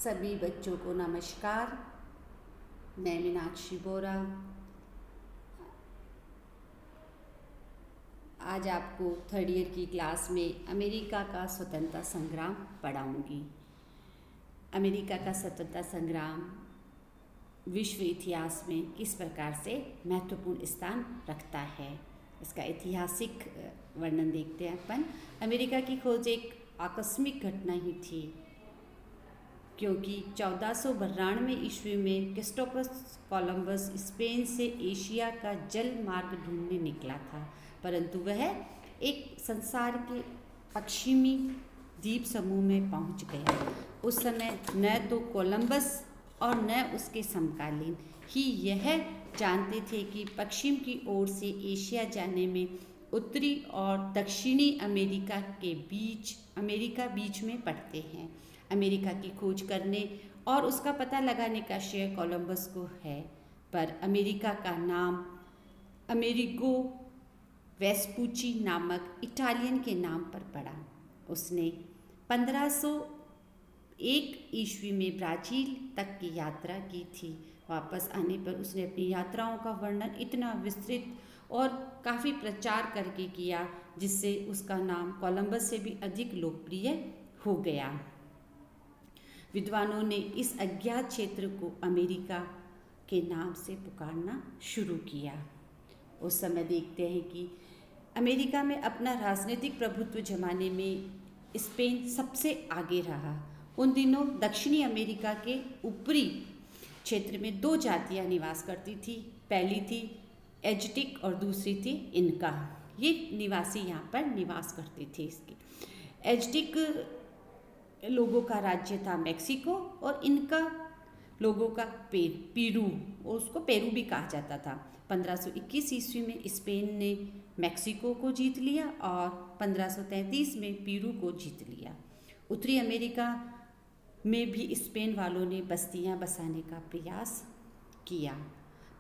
सभी बच्चों को नमस्कार। मैं मीनाक्षी बोरा आज आपको थर्ड ईयर की क्लास में अमेरिका का स्वतंत्रता संग्राम पढ़ाऊंगी। अमेरिका का स्वतंत्रता संग्राम विश्व इतिहास में किस प्रकार से महत्वपूर्ण स्थान रखता है, इसका ऐतिहासिक वर्णन देखते हैं अपन। अमेरिका की खोज एक आकस्मिक घटना ही थी, क्योंकि 1492 ईस्वी में क्रिस्टोफर कोलंबस स्पेन से एशिया का जल मार्ग ढूंढने निकला था, परंतु वह एक संसार के पश्चिमी द्वीप समूह में पहुंच गया। उस समय न तो कोलंबस और न उसके समकालीन ही यह जानते थे कि पश्चिम की ओर से एशिया जाने में उत्तरी और दक्षिणी अमेरिका बीच में पड़ते हैं। अमेरिका की खोज करने और उसका पता लगाने का श्रेय कोलंबस को है, पर अमेरिका का नाम अमेरिगो वेस्पूची नामक इटालियन के नाम पर पड़ा। उसने 1501 ईस्वी में ब्राज़ील तक की यात्रा की थी। वापस आने पर उसने अपनी यात्राओं का वर्णन इतना विस्तृत और काफ़ी प्रचार करके किया, जिससे उसका नाम कोलंबस से भी अधिक लोकप्रिय हो गया। विद्वानों ने इस अज्ञात क्षेत्र को अमेरिका के नाम से पुकारना शुरू किया। उस समय देखते हैं कि अमेरिका में अपना राजनीतिक प्रभुत्व जमाने में स्पेन सबसे आगे रहा। उन दिनों दक्षिणी अमेरिका के ऊपरी क्षेत्र में दो जातियां निवास करती थी। पहली थी एज़टेक और दूसरी थी इनका। ये निवासी यहाँ पर निवास करते थे। इसके एज़टेक लोगों का राज्य था मेक्सिको और इनका लोगों का पेरू, और उसको पेरू भी कहा जाता था। 1521 ईस्वी में स्पेन ने मेक्सिको को जीत लिया और 1533 में पेरू को जीत लिया। उत्तरी अमेरिका में भी स्पेन वालों ने बस्तियां बसाने का प्रयास किया,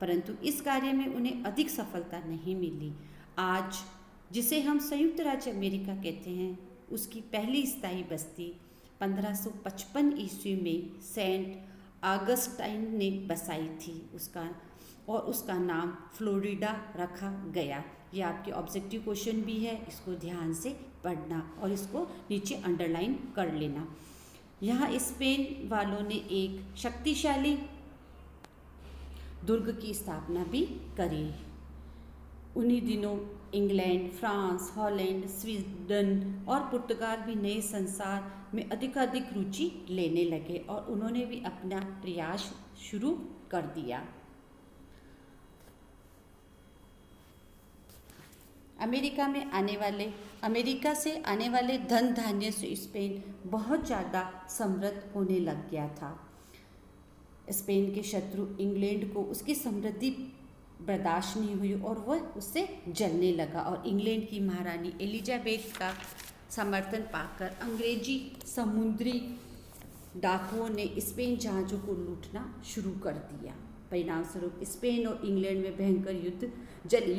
परंतु इस कार्य में उन्हें अधिक सफलता नहीं मिली। आज जिसे हम संयुक्त राज्य अमेरिका कहते हैं, उसकी पहली स्थायी बस्ती 1555 ईस्वी में सेंट ऑगस्टाइन ने बसाई थी। उसका नाम फ्लोरिडा रखा गया। यह आपके ऑब्जेक्टिव क्वेश्चन भी है, इसको ध्यान से पढ़ना और इसको नीचे अंडरलाइन कर लेना। यहाँ स्पेन वालों ने एक शक्तिशाली दुर्ग की स्थापना भी करी। उन्हीं दिनों इंग्लैंड, फ्रांस, हॉलैंड, स्वीडन और पुर्तगाल भी नए संसार में अधिकाधिक रुचि लेने लगे और उन्होंने भी अपना प्रयास शुरू कर दिया। अमेरिका से आने वाले धन धान्य से स्पेन बहुत ज़्यादा समृद्ध होने लग गया था। स्पेन के शत्रु इंग्लैंड को उसकी समृद्धि बर्दाश्त नहीं हुई और वह उससे जलने लगा, और इंग्लैंड की महारानी एलिजाबेथ का समर्थन पाकर अंग्रेजी समुद्री डाकुओं ने स्पेन जहाज़ों को लूटना शुरू कर दिया। परिणाम स्वरूप स्पेन और इंग्लैंड में भयंकर जल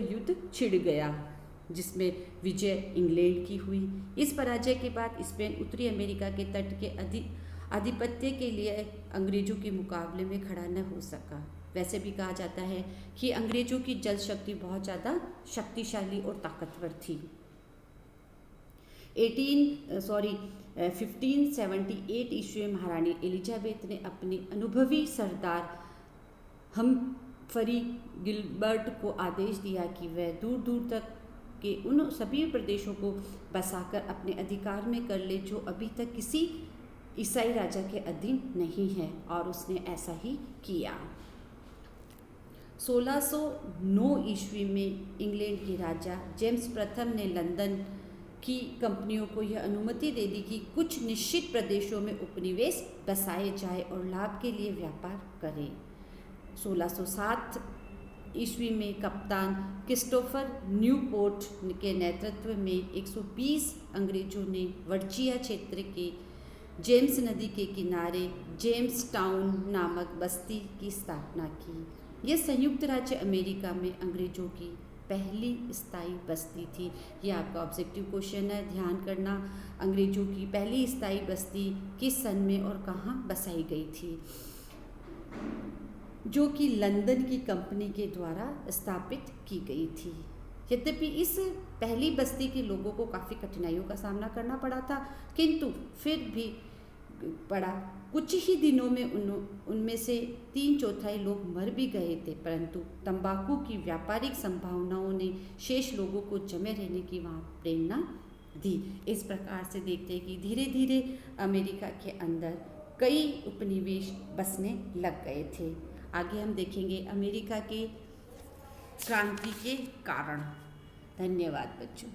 युद्ध छिड़ गया, जिसमें विजय इंग्लैंड की हुई। इस पराजय के बाद स्पेन उत्तरी अमेरिका के तट के आधिपत्य के लिए अंग्रेजों के मुकाबले में खड़ा न हो सका। वैसे भी कहा जाता है कि अंग्रेजों की जल शक्ति बहुत ज़्यादा शक्तिशाली और ताकतवर थी। 1578 ईस्वी में महारानी एलिजाबेथ ने अपने अनुभवी सरदार हम्फ्री गिलबर्ट को आदेश दिया कि वह दूर दूर तक के उन सभी प्रदेशों को बसाकर अपने अधिकार में कर ले जो अभी तक किसी ईसाई राजा के अधीन नहीं है, और उसने ऐसा ही किया। 1609 ईस्वी में इंग्लैंड के राजा जेम्स प्रथम ने लंदन की कंपनियों को यह अनुमति दे दी कि कुछ निश्चित प्रदेशों में उपनिवेश बसाए जाए और लाभ के लिए व्यापार करें। 1607 ईस्वी में कप्तान क्रिस्टोफर न्यूपोर्ट के नेतृत्व में 120 अंग्रेजों ने वर्जिनिया क्षेत्र के जेम्स नदी के किनारे जेम्स टाउन नामक बस्ती की स्थापना की। यह संयुक्त राज्य अमेरिका में अंग्रेजों की पहली स्थायी बस्ती थी। ये आपका ऑब्जेक्टिव क्वेश्चन है, ध्यान करना। अंग्रेजों की पहली स्थायी बस्ती किस सन में और कहाँ बसाई गई थी, जो कि लंदन की कंपनी के द्वारा स्थापित की गई थी। यद्यपि इस पहली बस्ती के लोगों को काफ़ी कठिनाइयों का सामना करना पड़ा था, किंतु फिर भी पड़ा। कुछ ही दिनों में उनमें से 3/4 लोग मर भी गए थे, परंतु तंबाकू की व्यापारिक संभावनाओं ने शेष लोगों को जमे रहने की वहाँ प्रेरणा दी। इस प्रकार से देखते हैं कि धीरे धीरे अमेरिका के अंदर कई उपनिवेश बसने लग गए थे। आगे हम देखेंगे अमेरिका के क्रांति के कारण। धन्यवाद बच्चों।